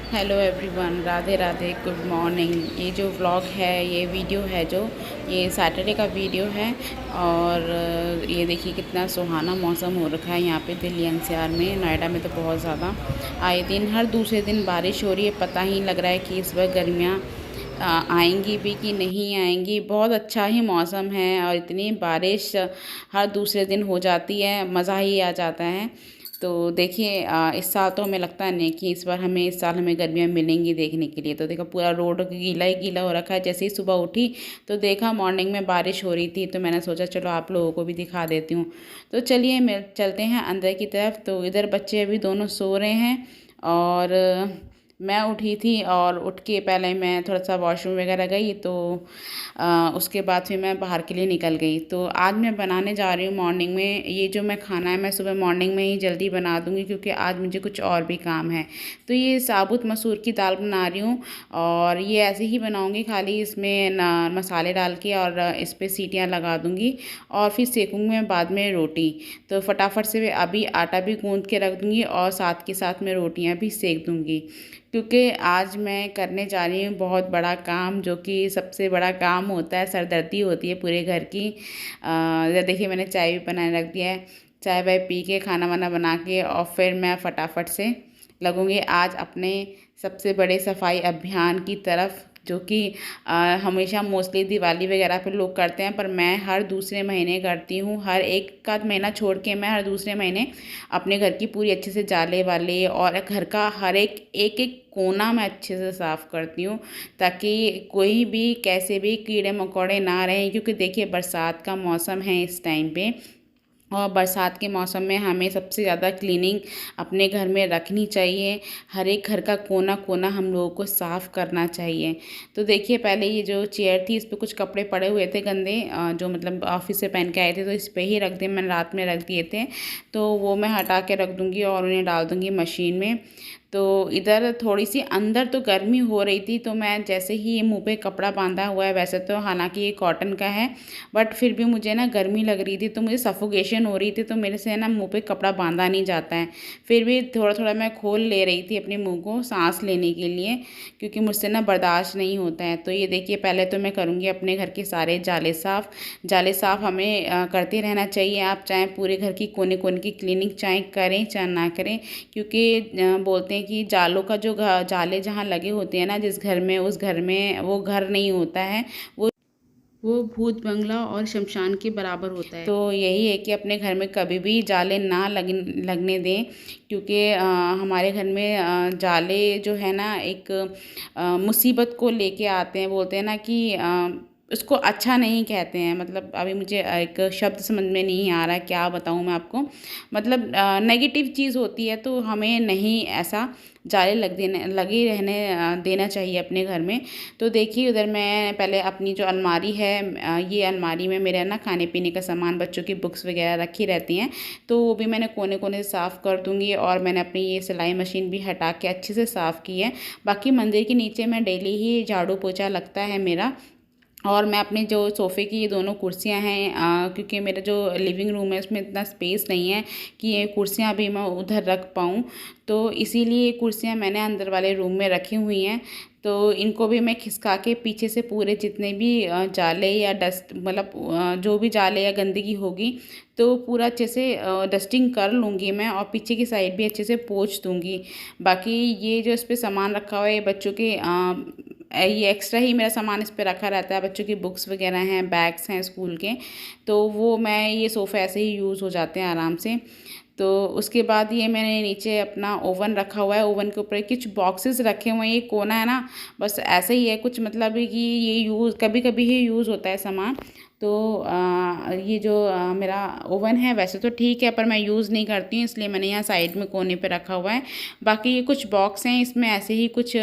Hello everyone, Radhe Radhe, good morning. ये जो vlog है, ये वीडियो है जो ये सैटरडे का वीडियो है। और ये देखिए कितना सुहाना मौसम हो रखा है यहाँ पे दिल्ली एनसीआर में। नोएडा में तो बहुत ज़्यादा आए दिन हर दूसरे दिन बारिश हो रही है। पता ही लग रहा है कि इस बार गर्मियाँ आएंगी भी कि नहीं आएंगी। बहुत अच्छा ही मौसम है और इतनी बारिश हर दूसरे दिन हो जाती है, मज़ा ही आ जाता है। तो देखिए इस साल तो हमें लगता नहीं कि इस साल हमें गर्मियाँ मिलेंगी देखने के लिए। तो देखो पूरा रोड गीला ही गीला हो रखा है। जैसे ही सुबह उठी तो देखा मॉर्निंग में बारिश हो रही थी, तो मैंने सोचा चलो आप लोगों को भी दिखा देती हूँ। तो चलिए चलते हैं अंदर की तरफ। तो इधर बच्चे अभी दोनों सो रहे हैं और मैं उठी थी और उठ के पहले मैं थोड़ा सा वॉशरूम वगैरह गई। तो उसके बाद फिर मैं बाहर के लिए निकल गई। तो आज मैं बनाने जा रही हूँ मॉर्निंग में ये जो मैं खाना है, मैं सुबह मॉर्निंग में ही जल्दी बना दूँगी क्योंकि आज मुझे कुछ और भी काम है। तो ये साबुत मसूर की दाल बना रही हूँ और ये ऐसे ही बनाऊँगी, खाली इसमें ना मसाले डाल के और इस पर सीटियाँ लगा दूँगी और फिर सेकूँगी मैं बाद में रोटी। तो फटाफट से अभी आटा भी गूँथ के रख दूँगी और साथ के साथ मैं रोटियाँ भी सेक दूँगी, क्योंकि आज मैं करने जा रही हूँ बहुत बड़ा काम, जो कि सबसे बड़ा काम होता है। सरदर्दी होती है पूरे घर की। देखिए मैंने चाय भी बनाने रख दिया है। चाय वाय पी के खाना वाना बना के और फिर मैं फटाफट से लगूँगी आज अपने सबसे बड़े सफाई अभियान की तरफ, जो कि हमेशा मोस्टली दिवाली वगैरह पे लोग करते हैं, पर मैं हर दूसरे महीने करती हूँ। हर एक आध महीना छोड़ के मैं हर दूसरे महीने अपने घर की पूरी अच्छे से जाले वाले और घर का हर एक एक एक कोना मैं अच्छे से साफ़ करती हूँ, ताकि कोई भी कैसे भी कीड़े मकोड़े ना रहें। क्योंकि देखिए बरसात का मौसम है इस टाइम पे, और बरसात के मौसम में हमें सबसे ज़्यादा क्लीनिंग अपने घर में रखनी चाहिए। हर एक घर का कोना कोना हम लोगों को साफ़ करना चाहिए। तो देखिए पहले ये जो चेयर थी, इस पे कुछ कपड़े पड़े हुए थे गंदे, जो मतलब ऑफिस से पहन के आए थे, तो इस पे ही रख दिए, मैंने रात में रख दिए थे। तो वो मैं हटा के रख दूँगी और उन्हें डाल दूँगी मशीन में। तो इधर थोड़ी सी अंदर तो गर्मी हो रही थी, तो मैं जैसे ही ये मुँह पे कपड़ा बांधा हुआ है, वैसे तो हालांकि ये कॉटन का है, बट फिर भी मुझे ना गर्मी लग रही थी, तो मुझे सफोकेशन हो रही थी, तो मेरे से ना मुँह पे कपड़ा बांधा नहीं जाता है। फिर भी थोड़ा थोड़ा मैं खोल ले रही थी अपने मुँह को सांस लेने के लिए, क्योंकि मुझसे ना बर्दाश्त नहीं होता है। तो ये देखिए पहले तो मैं करूँगी अपने घर के सारे जाले साफ़। जाले साफ़ हमें करते रहना चाहिए। आप चाहे पूरे घर की कोने कोने की क्लीनिंग चाहे करें चाहे ना करें, क्योंकि बोलते हैं कि जालों का जो जाले जहाँ लगे होते हैं ना, जिस घर में, उस घर में वो घर नहीं होता है, वो भूत बंगला और शमशान के बराबर होता है। तो यही है कि अपने घर में कभी भी जाले ना लगने दें, क्योंकि हमारे घर में जाले जो है ना एक मुसीबत को लेके आते हैं। बोलते हैं ना कि उसको अच्छा नहीं कहते हैं। मतलब अभी मुझे एक शब्द समझ में नहीं आ रहा है, क्या बताऊँ मैं आपको। मतलब नेगेटिव चीज़ होती है, तो हमें नहीं ऐसा जाले लगे रहने देना चाहिए अपने घर में। तो देखिए उधर मैं पहले अपनी जो अलमारी है, ये अलमारी में मेरे ना खाने पीने का सामान, बच्चों की बुक्स वगैरह रखी रहती हैं, तो वो भी मैंने कोने कोने से साफ़ कर दूँगी। और मैंने अपनी ये सिलाई मशीन भी हटा के अच्छे से साफ़ की है। बाकी मंदिर के नीचे मैं डेली ही झाड़ू पोछा लगता है मेरा। और मैं अपने जो सोफ़े की ये दोनों कुर्सियां हैं, क्योंकि मेरा जो लिविंग रूम है उसमें इतना स्पेस नहीं है कि ये कुर्सियां भी मैं उधर रख पाऊँ, तो इसीलिए ये कुर्सियां मैंने अंदर वाले रूम में रखी हुई हैं। तो इनको भी मैं खिसका के पीछे से पूरे जितने भी जाले या डस्ट, मतलब जो भी जाले या गंदगी होगी, तो पूरा अच्छे से डस्टिंग कर लूँगी मैं, और पीछे की साइड भी अच्छे से पोंछ दूँगी। बाकी ये जो इस पे सामान रखा हुआ है, ये बच्चों के ये एक्स्ट्रा ही मेरा सामान इस पे रखा रहता है। बच्चों की बुक्स वगैरह हैं, बैग्स हैं स्कूल के, तो वो मैं ये सोफ़ा ऐसे ही यूज़ हो जाते हैं आराम से। तो उसके बाद ये मैंने नीचे अपना ओवन रखा हुआ है। ओवन के ऊपर कुछ बॉक्सेस रखे हुए हैं। ये कोना है ना, बस ऐसे ही है कुछ, मतलब कि ये यूज़ कभी कभी ही यूज़ होता है सामान। तो ये जो मेरा ओवन है वैसे तो ठीक है, पर मैं यूज़ नहीं करती हूँ, इसलिए मैंने यहाँ साइड में कोने पे रखा हुआ है। बाकी ये कुछ बॉक्स हैं, इसमें ऐसे ही कुछ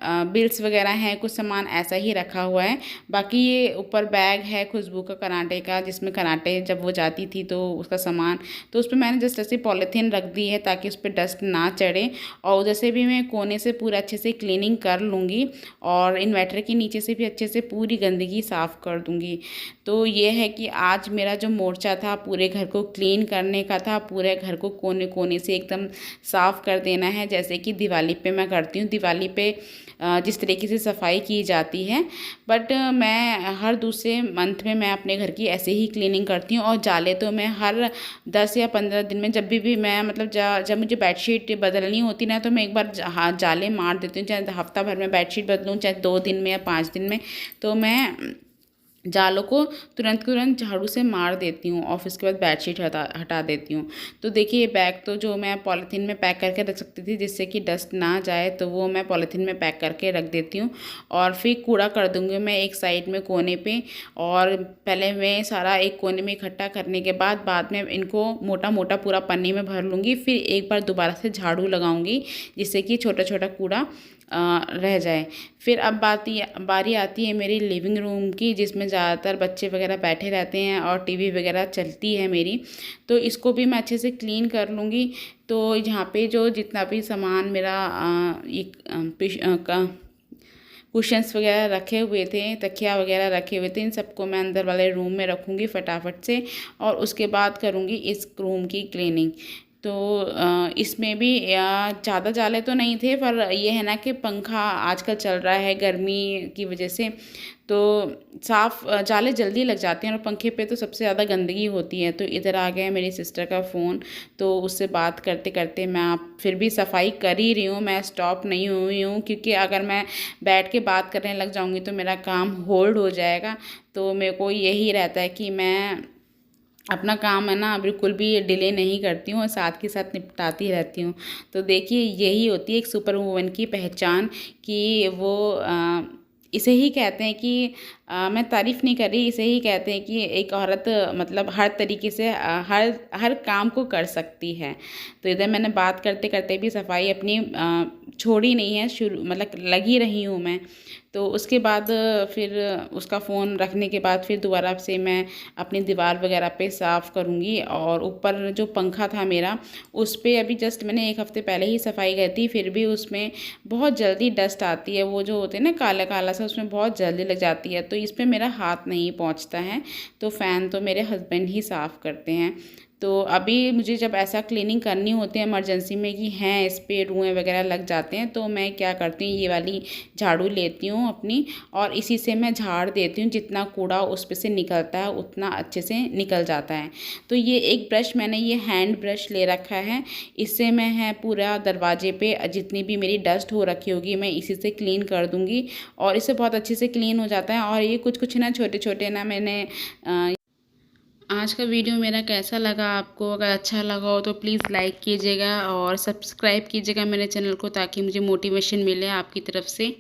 बिल्स वगैरह हैं, कुछ सामान ऐसा ही रखा हुआ है। बाकी ये ऊपर बैग है खुशबू का कराटे का, जिसमें कराटे जब वो जाती थी तो उसका सामान, तो उस पर मैंने जस्ट ऐसे पॉलीथीन रख दी है ताकि उस पर डस्ट ना चढ़े। और उधर से भी मैं कोने से पूरा अच्छे से क्लीनिंग कर लूँगी, और इन्वर्टर के नीचे से भी अच्छे से पूरी गंदगी साफ़ कर दूँगी। तो ये है कि आज मेरा जो मोर्चा था पूरे घर को क्लीन करने का था, पूरे घर को कोने कोने से एकदम साफ़ कर देना है, जैसे कि दिवाली पे मैं करती हूँ। दिवाली पे जिस तरीके से सफाई की जाती है, बट मैं हर दूसरे मंथ में मैं अपने घर की ऐसे ही क्लीनिंग करती हूँ। और जाले तो मैं हर 10 या 15 दिन में जब भी मैं मतलब जब मुझे बेडशीट बदलनी होती ना, तो मैं एक बार जाले मार देती हूँ। चाहे हफ्ता भर में बेडशीट बदलूँ, चाहे 2 दिन में या 5 दिन में, तो मैं जालों को तुरंत झाड़ू से मार देती हूँ और फिर उसके बाद बेडशीट हटा देती हूँ। तो देखिए, ये बैग तो जो मैं पॉलीथीन में पैक करके रख सकती थी जिससे कि डस्ट ना जाए, तो वो मैं पॉलीथीन में पैक करके रख देती हूँ। और फिर कूड़ा कर दूँगी मैं एक साइड में कोने पे, और पहले मैं सारा एक कोने में इकट्ठा करने के बाद में इनको मोटा मोटा पूरा पन्नी में भर लूँगी। फिर एक बार दोबारा से झाड़ू लगाऊँगी जिससे कि छोटा छोटा कूड़ा रह जाए। फिर अब बारी आती है मेरी लिविंग रूम की, जिसमें ज़्यादातर बच्चे वगैरह बैठे रहते हैं और टीवी वगैरह चलती है मेरी, तो इसको भी मैं अच्छे से क्लीन कर लूँगी। तो यहाँ पे जो जितना भी सामान मेरा कुशन्स वगैरह रखे हुए थे, तकिया वगैरह रखे हुए थे, इन सबको मैं अंदर वाले रूम में रखूँगी फटाफट से, और उसके बाद करूँगी इस रूम की क्लीनिंग। तो इसमें भी ज़्यादा जाले तो नहीं थे, पर ये है ना कि पंखा आजकल चल रहा है गर्मी की वजह से, तो जाले जल्दी लग जाते हैं, और पंखे पे तो सबसे ज़्यादा गंदगी होती है। तो इधर आ गया मेरी सिस्टर का फ़ोन, तो उससे बात करते करते मैं फिर भी सफाई कर ही रही हूँ, मैं स्टॉप नहीं हुई हूँ, क्योंकि अगर मैं बैठ के बात करने लग जाऊँगी तो मेरा काम होल्ड हो जाएगा। तो मेरे को यही रहता है कि मैं अपना काम है ना बिल्कुल भी डिले नहीं करती हूँ और साथ के साथ निपटाती रहती हूँ। तो देखिए, यही होती है एक सुपर वूमन की पहचान, कि वो इसे ही कहते हैं कि मैं तारीफ़ नहीं कर रही, इसे ही कहते हैं कि एक औरत मतलब हर तरीके से हर काम को कर सकती है। तो इधर मैंने बात करते करते भी सफाई अपनी छोड़ी नहीं है, शुरू मतलब लगी रही हूँ मैं। तो उसके बाद फिर उसका फ़ोन रखने के बाद फिर दोबारा से मैं अपनी दीवार वगैरह पे साफ़ करूँगी। और ऊपर जो पंखा था मेरा, उस पे अभी जस्ट मैंने 1 हफ़्ते पहले ही सफाई की थी, फिर भी उसमें बहुत जल्दी डस्ट आती है। वो जो होते हैं ना काला काला सा, उसमें बहुत जल्दी लग जाती है, तो इस पे मेरा हाथ नहीं पहुँचता है। तो फ़ैन तो मेरे हस्बैंड ही साफ़ करते हैं। तो अभी मुझे जब ऐसा क्लीनिंग करनी होती है इमरजेंसी में कि हैं इस पे रुएँ वगैरह लग जाते हैं, तो मैं क्या करती हूँ, ये वाली झाड़ू लेती हूँ अपनी, और इसी से मैं झाड़ देती हूँ। जितना कूड़ा उस पे से निकलता है उतना अच्छे से निकल जाता है। तो ये एक ब्रश मैंने ये हैंड ब्रश ले रखा है, इससे मैं है पूरा दरवाजे पे जितनी भी मेरी डस्ट हो रखी होगी मैं इसी से क्लीन कर दूँगी, और इससे बहुत अच्छे से क्लीन हो जाता है। और ये कुछ ना छोटे छोटे ना मैंने आज का वीडियो मेरा कैसा लगा आपको? अगर अच्छा लगा हो तो प्लीज़ लाइक कीजिएगा और सब्सक्राइब कीजिएगा मेरे चैनल को, ताकि मुझे मोटिवेशन मिले आपकी तरफ से।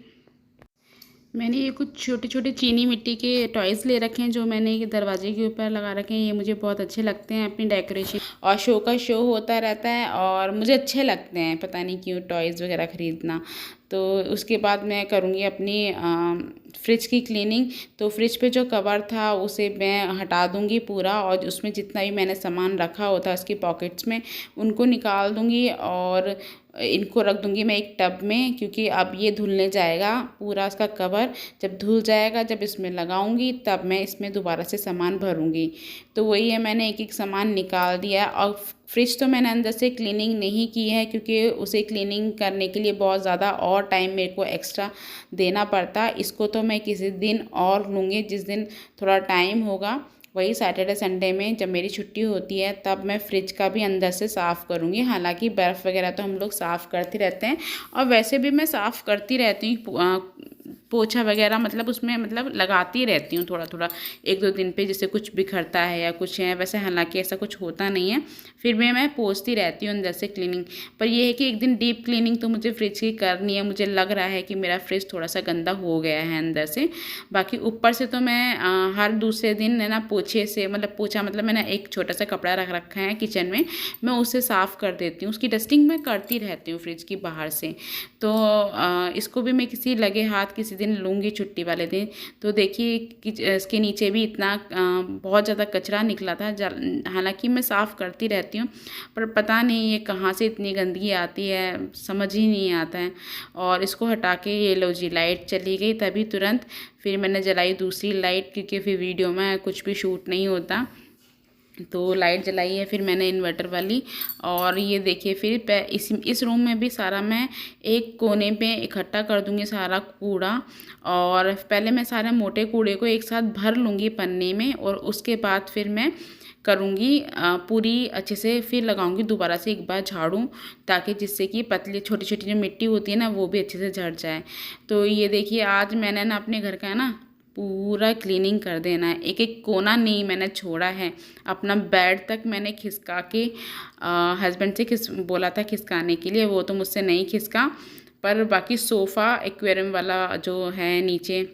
मैंने ये कुछ छोटे छोटे चीनी मिट्टी के टॉयज़ ले रखे हैं, जो मैंने ये दरवाजे के ऊपर लगा रखे हैं। ये मुझे बहुत अच्छे लगते हैं अपनी डेकोरेशन, और शो का शो होता रहता है और मुझे अच्छे लगते हैं, पता नहीं क्यों टॉयज़ वगैरह ख़रीदना। तो उसके बाद मैं करूँगी अपनी फ्रिज की क्लीनिंग। तो फ्रिज पे जो कवर था उसे मैं हटा दूँगी पूरा, और उसमें जितना भी मैंने सामान रखा होता है उसकी पॉकेट्स में उनको निकाल दूँगी, और इनको रख दूँगी मैं एक टब में, क्योंकि अब ये धुलने जाएगा पूरा इसका कवर। जब धुल जाएगा, जब इसमें लगाऊंगी, तब मैं इसमें दोबारा से सामान भरूंगी। तो वही है, मैंने एक एक सामान निकाल दिया। और फ्रिज तो मैंने अंदर से क्लीनिंग नहीं की है, क्योंकि उसे क्लीनिंग करने के लिए बहुत ज़्यादा और टाइम मेरे को एक्स्ट्रा देना पड़ता। इसको तो मैं किसी दिन और लूँगी, जिस दिन थोड़ा टाइम होगा, वही सैटरडे संडे में जब मेरी छुट्टी होती है, तब मैं फ्रिज का भी अंदर से साफ़ करूँगी। हालांकि बर्फ़ वगैरह तो हम लोग साफ़ करते रहते हैं, और वैसे भी मैं साफ़ करती रहती हूँ, पोछा वगैरह मतलब उसमें मतलब लगाती रहती हूँ थोड़ा थोड़ा 1-2 दिन पे, जैसे कुछ बिखरता है या कुछ है। वैसे हालांकि ऐसा कुछ होता नहीं है, फिर भी मैं पोंछती रहती हूँ अंदर से क्लीनिंग। पर यह है कि एक दिन डीप क्लीनिंग तो मुझे फ्रिज की करनी है। मुझे लग रहा है कि मेरा फ्रिज थोड़ा सा गंदा हो गया है अंदर से। बाकी ऊपर से तो मैं हर दूसरे दिन है ना पोछे से, मतलब पोछा मतलब मैंने एक छोटा सा कपड़ा रख रखा है किचन में, मैं उससे साफ़ कर देती हूँ। उसकी डस्टिंग मैं करती रहती हूँ फ्रिज की बाहर से। तो इसको भी मैं किसी लगे हाथ किसी किसी दिन लूँगी छुट्टी वाले दिन। तो देखिए कि इसके नीचे भी इतना बहुत ज़्यादा कचरा निकला था। हालांकि मैं साफ़ करती रहती हूँ, पर पता नहीं ये कहाँ से इतनी गंदगी आती है, समझ ही नहीं आता है। और इसको हटा के ये लो जी, लाइट चली गई तभी तुरंत। फिर मैंने जलाई दूसरी लाइट, क्योंकि फिर वीडियो में कुछ भी शूट नहीं होता, तो लाइट जलाई है फिर मैंने इन्वर्टर वाली। और ये देखिए फिर इस रूम में भी सारा मैं एक कोने पे इकट्ठा कर दूंगी सारा कूड़ा। और पहले मैं सारे मोटे कूड़े को एक साथ भर लूँगी पन्ने में, और उसके बाद फिर मैं करूँगी पूरी अच्छे से, फिर लगाऊंगी दोबारा से एक बार झाड़ू, ताकि जिससे कि पतली छोटी छोटी जो मिट्टी होती है ना वो भी अच्छे से झड़ जाए। तो ये देखिए आज मैंने ना अपने घर का ना पूरा क्लीनिंग कर देना है, एक एक कोना नहीं मैंने छोड़ा है। अपना बेड तक मैंने खिसका के हस्बैंड से बोला था खिसकाने के लिए, वो तो मुझसे नहीं खिसका, पर बाकी सोफ़ा एक्वेरियम वाला जो है नीचे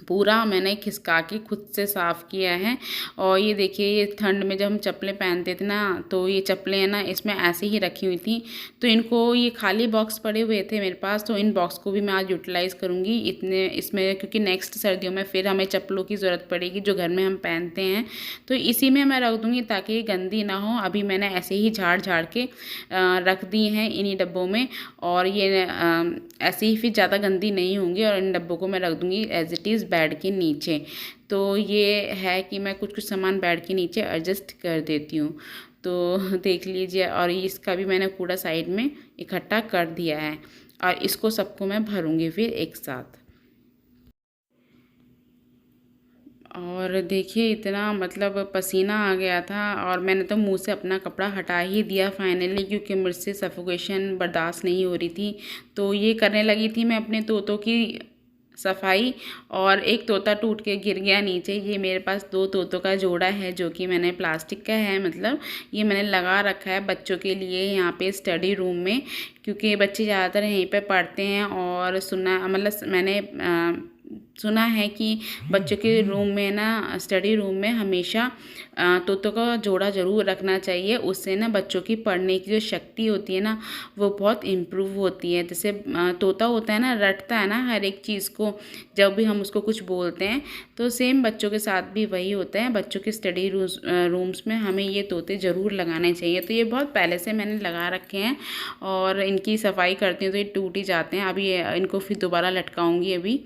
पूरा मैंने खिसका के खुद से साफ़ किया है। और ये देखिए ये ठंड में जब हम चप्पलें पहनते थे ना, तो ये चप्पलें है ना इसमें ऐसे ही रखी हुई थी, तो इनको ये खाली बॉक्स पड़े हुए थे मेरे पास, तो इन बॉक्स को भी मैं आज यूटिलाइज़ करूँगी इसमें, क्योंकि नेक्स्ट सर्दियों में फिर हमें चप्पलों की ज़रूरत पड़ेगी जो घर में हम पहनते हैं, तो इसी में मैं रख दूँगी ताकि गंदी ना हो। अभी मैंने ऐसे ही झाड़ के रख दी हैं इन्हीं डब्बों में, और ये ऐसे ही फिर ज़्यादा गंदी नहीं होंगी, और इन डब्बों को मैं रख दूँगी एज इट इज़ बेड के नीचे। तो ये है कि मैं कुछ सामान बेड के नीचे एडजस्ट कर देती हूँ। तो देख लीजिए, और इसका भी मैंने कूड़ा साइड में इकट्ठा कर दिया है, और इसको सबको मैं भरूँगी फिर एक साथ। और देखिए इतना मतलब पसीना आ गया था, और मैंने तो मुंह से अपना कपड़ा हटा ही दिया फाइनली, क्योंकि मुझसे सफोकेशन बर्दाश्त नहीं हो रही थी। तो ये करने लगी थी मैं अपने तोतों की सफाई, और एक तोता टूट के गिर गया नीचे। ये मेरे पास 2 तोतों का जोड़ा है जो कि मैंने प्लास्टिक का है, मतलब ये मैंने लगा रखा है बच्चों के लिए यहाँ पे स्टडी रूम में, क्योंकि बच्चे ज़्यादातर यहीं पे पढ़ते हैं। और मैंने सुना है कि बच्चों के रूम में ना, स्टडी रूम में हमेशा तोतों का जोड़ा ज़रूर रखना चाहिए। उससे ना बच्चों की पढ़ने की जो शक्ति होती है ना वो बहुत इम्प्रूव होती है। जैसे तोता होता है ना, रटता है ना हर एक चीज़ को जब भी हम उसको कुछ बोलते हैं, तो सेम बच्चों के साथ भी वही होता है। बच्चों के स्टडी रूम्स में हमें ये तोते ज़रूर लगाने चाहिए। तो ये बहुत पहले से मैंने लगा रखे हैं, और इनकी सफाई करती हूँ तो ये टूट ही जाते हैं। अभी इनको फिर दोबारा लटकाऊँगी अभी।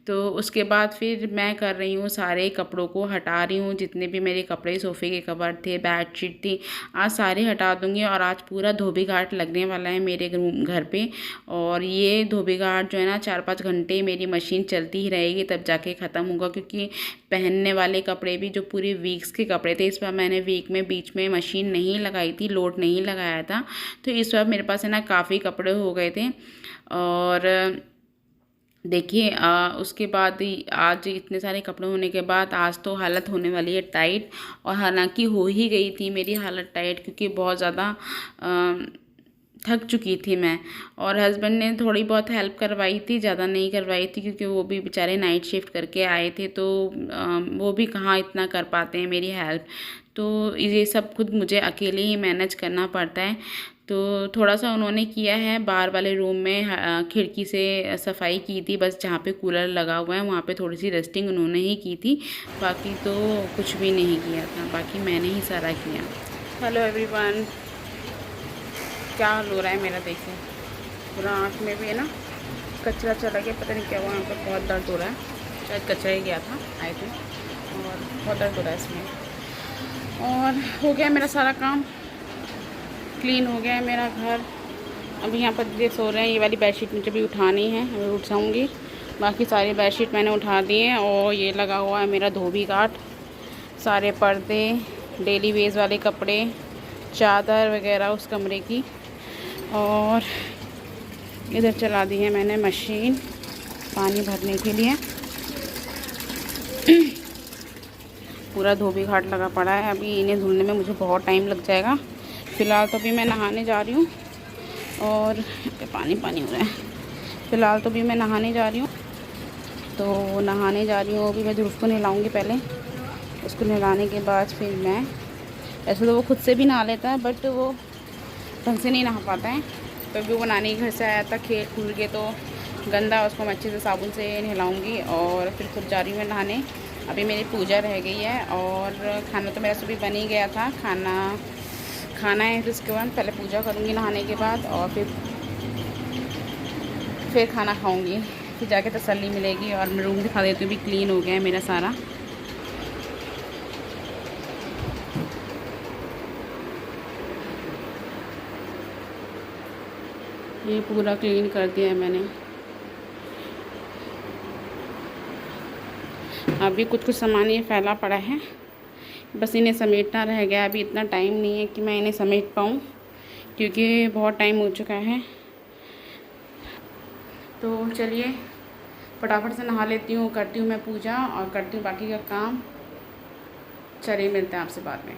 तो उसके बाद फिर मैं कर रही हूँ सारे कपड़ों को हटा रही हूँ, जितने भी मेरे कपड़े, सोफ़े के कवर थे, बेडशीट थी, आज सारे हटा दूँगी। और आज पूरा धोबी घाट लगने वाला है मेरे घर पे। और ये धोबी घाट जो है ना 4-5 घंटे मेरी मशीन चलती ही रहेगी, तब जाके ख़त्म होगा, क्योंकि पहनने वाले कपड़े भी जो पूरी वीक्स के कपड़े थे, इस बार मैंने वीक में बीच में मशीन नहीं लगाई थी, लोड नहीं लगाया था, तो इस बार मेरे पास है ना काफ़ी कपड़े हो गए थे। और देखिए उसके बाद आज इतने सारे कपड़े होने के बाद आज तो हालत होने वाली है टाइट। और हालांकि हो ही गई थी मेरी हालत टाइट, क्योंकि बहुत ज़्यादा थक चुकी थी मैं। और हस्बैंड ने थोड़ी बहुत हेल्प करवाई थी, ज़्यादा नहीं करवाई थी, क्योंकि वो भी बेचारे नाइट शिफ्ट करके आए थे, तो वो भी कहाँ इतना कर पाते हैं मेरी हेल्प। तो ये सब खुद मुझे अकेले ही मैनेज करना पड़ता है। तो थोड़ा सा उन्होंने किया है, बाहर वाले रूम में खिड़की से सफाई की थी, बस जहाँ पे कूलर लगा हुआ है वहाँ पे थोड़ी सी डस्टिंग उन्होंने ही की थी, बाकी तो कुछ भी नहीं किया था, बाकी मैंने ही सारा किया। हेलो एवरीवन, क्या हाल हो रहा है मेरा, देखिए पूरा आँख में भी है ना कचरा चला गया, पता नहीं क्या हुआ, यहाँ पर बहुत दर्द हो रहा है, शायद कचरा ही गया था आई थिंक, और बहुत दर्द हो रहा है इसमें। और हो गया मेरा सारा काम, क्लीन हो गया है मेरा घर। अभी यहाँ पर दीदी सो रहे हैं, ये वाली बेडशीट मुझे भी उठानी है, अभी उठ जाऊँगी। बाकी सारी बेडशीट मैंने उठा दी है, और ये लगा हुआ है मेरा धोबी घाट, सारे पर्दे, डेली वेज वाले कपड़े, चादर वगैरह उस कमरे की। और इधर चला दी है मैंने मशीन पानी भरने के लिए। पूरा धोबी घाट लगा पड़ा है, अभी इन्हें धुलने में मुझे बहुत टाइम लग जाएगा। फ़िलहाल तो अभी मैं नहाने जा रही हूँ, और पानी हो रहा है। फ़िलहाल तो भी मैं नहाने जा रही हूँ, तो नहाने जा रही हूँ अभी मैं ध्रुव को नहलाऊँगी पहले। उसको नहलाने के बाद फिर मैं, ऐसे तो वो खुद से भी नहा लेता है, बट वो ढंग से नहीं नहा पाता है। तो अभी वो नानी घर से आया था खेल कूद के, तो गंदा है उसको मैं अच्छे से साबुन से नहलाऊँगी और फिर खुद जा रही हूँ मैं नहाने। अभी मेरी पूजा रह गई है और खाना तो मेरा सुबह बन ही गया था। खाना है, फिर उसके बाद पहले पूजा करूँगी नहाने के बाद और फिर खाना खाऊँगी, फिर जाके तसल्ली मिलेगी। और मैं रूम दिखा देती हूँ, भी क्लीन हो गया है मेरा सारा। ये पूरा क्लीन कर दिया है मैंने। अभी कुछ सामान ये फैला पड़ा है, बस इन्हें समेटना रह गया। अभी इतना टाइम नहीं है कि मैं इन्हें समेट पाऊँ, क्योंकि बहुत टाइम हो चुका है। तो चलिए फटाफट से नहा लेती हूँ, करती हूँ मैं पूजा और करती हूँ बाकी का काम। चलिए मिलते हैं आपसे बाद में।